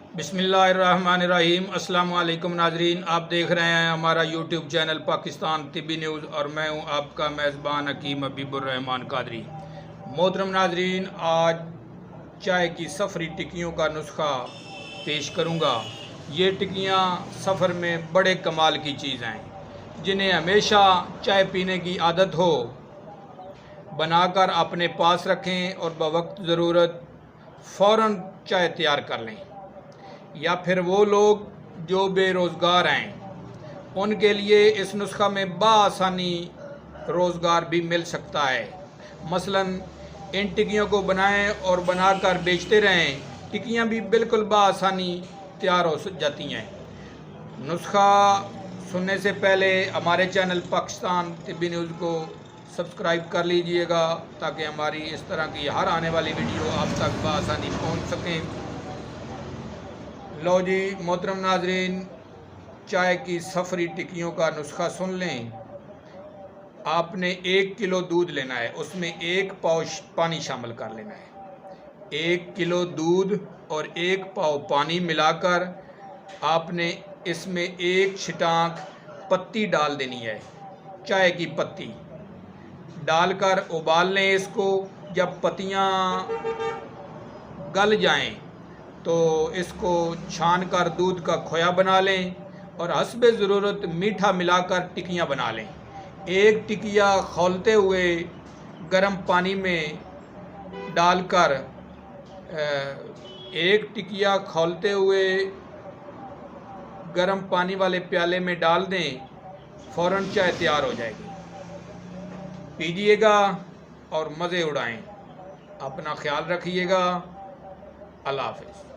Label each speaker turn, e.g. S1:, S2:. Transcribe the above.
S1: बिस्मिल्लाहिर्रहमानिर्रहीम। अस्सलाम वालेकुम नाजरीन, आप देख रहे हैं हमारा यूट्यूब चैनल पाकिस्तान तिब्बी न्यूज़ और मैं हूं आपका मेज़बान हकीम हबीबुर्रहमान कादरी। मोहतरम नाजरीन, आज चाय की सफ़री टिक्कियों का नुस्खा पेश करूंगा। ये टिक्कियाँ सफ़र में बड़े कमाल की चीज़ हैं। जिन्हें हमेशा चाय पीने की आदत हो, बनाकर अपने पास रखें और बवक्त ज़रूरत फ़ौरन चाय तैयार कर लें। या फिर वो लोग जो बेरोज़गार हैं, उनके लिए इस नुस्खा में बआसानी रोज़गार भी मिल सकता है। मसलन इन टिक्कियों को बनाएं और बनाकर बेचते रहें। टिक्कियाँ भी बिल्कुल बआसानी तैयार हो जाती हैं। नुस्खा सुनने से पहले हमारे चैनल पाकिस्तान तिब्बी न्यूज़ को सब्सक्राइब कर लीजिएगा, ताकि हमारी इस तरह की हर आने वाली वीडियो आप तक बआसानी पहुँच सकें। लो जी मोहतरम नाजरीन, चाय की सफ़री टिक्कियों का नुस्खा सुन लें। आपने 1 किलो दूध लेना है, उसमें 1 पाव पानी शामिल कर लेना है। 1 किलो दूध और 1 पाव पानी मिलाकर आपने इसमें 1 छिटांक पत्ती डाल देनी है। चाय की पत्ती डालकर उबाल लें इसको। जब पत्तियाँ गल जाएं तो इसको छान कर दूध का खोया बना लें और हस्बे ज़रूरत मीठा मिलाकर टिक्कियाँ बना लें। एक टिक्किया खौलते हुए गर्म पानी में डालकर एक टिक्किया खौलते हुए गर्म पानी वाले प्याले में डाल दें, फ़ौरन चाय तैयार हो जाएगी। पीजिएगा और मज़े उड़ाएं। अपना ख्याल रखिएगा। अल्लाह हाफ़िज़।